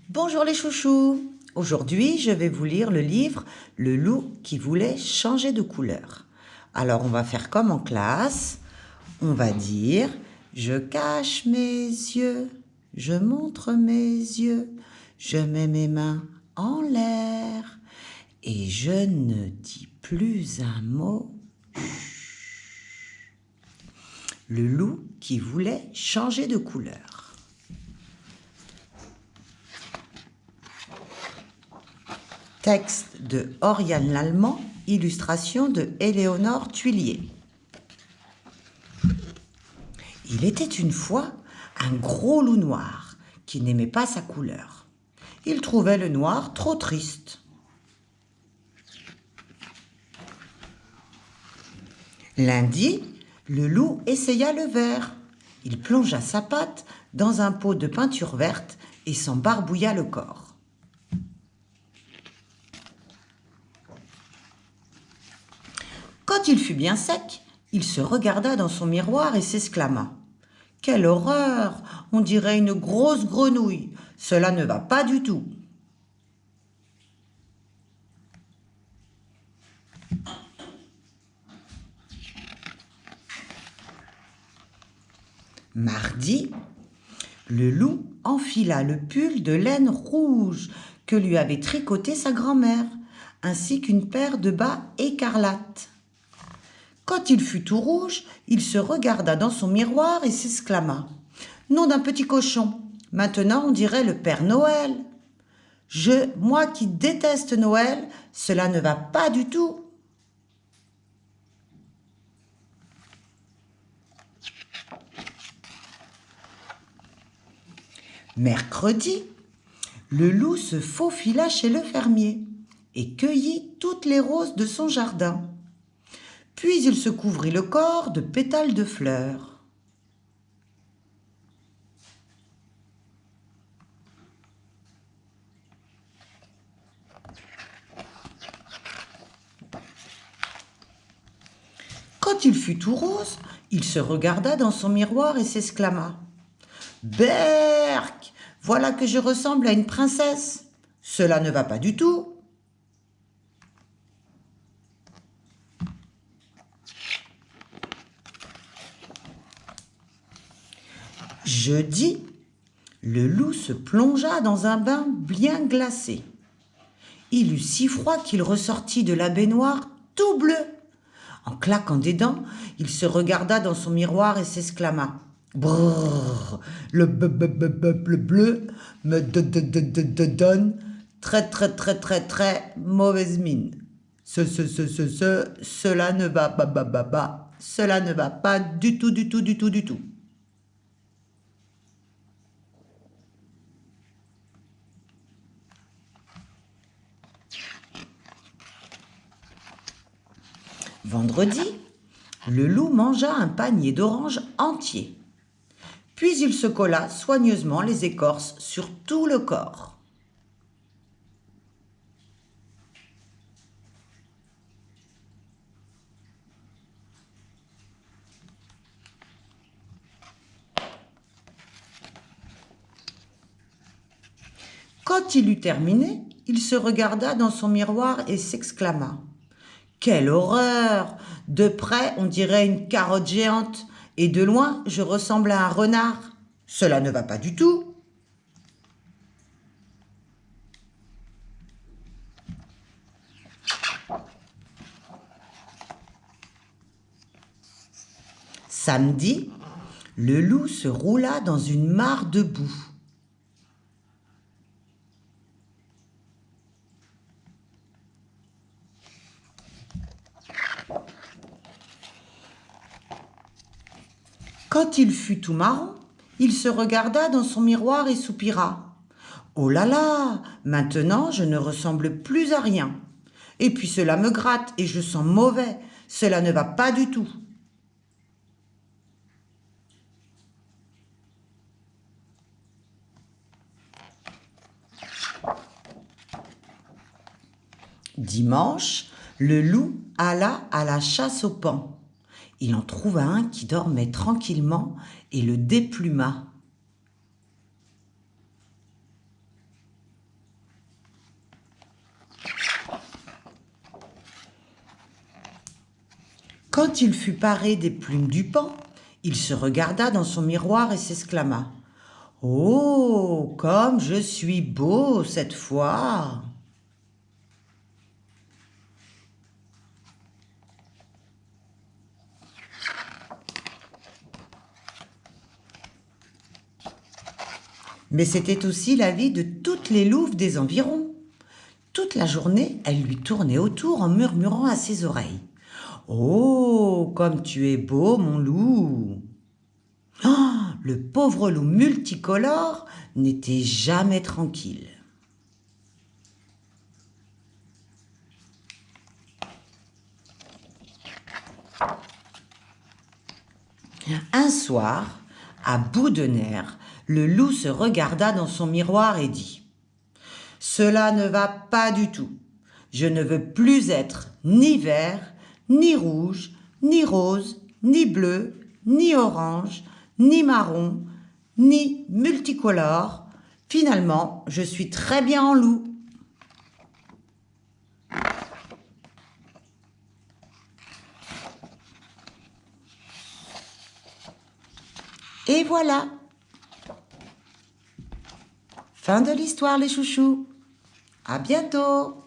Bonjour les chouchous. Aujourd'hui, je vais vous lire le livre Le loup qui voulait changer de couleur. Alors, on va faire comme en classe. On va dire « Je cache mes yeux, je montre mes yeux, je mets mes mains en l'air et je ne dis plus un mot. » Le loup qui voulait changer de couleur. Texte de Oriane Lallemand, illustration de Éléonore Tuillier. Il était une fois un gros loup noir qui n'aimait pas sa couleur. Il trouvait le noir trop triste. Lundi, le loup essaya le vert. Il plongea sa patte dans un pot de peinture verte et s'en barbouilla le corps. Quand il fut bien sec, il se regarda dans son miroir et s'exclama « Quelle horreur! On dirait une grosse grenouille. Cela ne va pas du tout. » Mardi, le loup enfila le pull de laine rouge que lui avait tricoté sa grand-mère, ainsi qu'une paire de bas écarlates. Quand il fut tout rouge, il se regarda dans son miroir et s'exclama « Nom d'un petit cochon, maintenant on dirait le Père Noël. Moi qui déteste Noël, cela ne va pas du tout. » Mercredi, le loup se faufila chez le fermier et cueillit toutes les roses de son jardin. Puis il se couvrit le corps de pétales de fleurs. Quand il fut tout rose, il se regarda dans son miroir et s'exclama « Berk, voilà que je ressemble à une princesse. Cela ne va pas du tout. » Jeudi, le loup se plongea dans un bain bien glacé. Il eut si froid qu'il ressortit de la baignoire tout bleu. En claquant des dents, il se regarda dans son miroir et s'exclama « Brrr, le bleu me donne très mauvaise mine. Cela ne va pas, cela ne va pas du tout. » Vendredi, le loup mangea un panier d'oranges entier. Puis il se colla soigneusement les écorces sur tout le corps. Quand il eut terminé, il se regarda dans son miroir et s'exclama « Quelle horreur! De près, on dirait une carotte géante, et de loin, je ressemble à un renard. Cela ne va pas du tout. » Samedi, le loup se roula dans une mare de boue. Quand il fut tout marron, il se regarda dans son miroir et soupira. « Oh là là, maintenant je ne ressemble plus à rien. Et puis cela me gratte et je sens mauvais. Cela ne va pas du tout. » Dimanche, le loup alla à la chasse au paon. Il en trouva un qui dormait tranquillement et le dépluma. Quand il fut paré des plumes du paon, il se regarda dans son miroir et s'exclama : « Oh, comme je suis beau cette fois !» Mais c'était aussi l'avis de toutes les louves des environs. Toute la journée, elles lui tournaient autour en murmurant à ses oreilles : « Oh, comme tu es beau, mon loup !» Oh, le pauvre loup multicolore n'était jamais tranquille. Un soir, à bout de nerfs, le loup se regarda dans son miroir et dit : « Cela ne va pas du tout. Je ne veux plus être ni vert, ni rouge, ni rose, ni bleu, ni orange, ni marron, ni multicolore. Finalement, je suis très bien en loup. » Et voilà. Fin de l'histoire, les chouchous. À bientôt.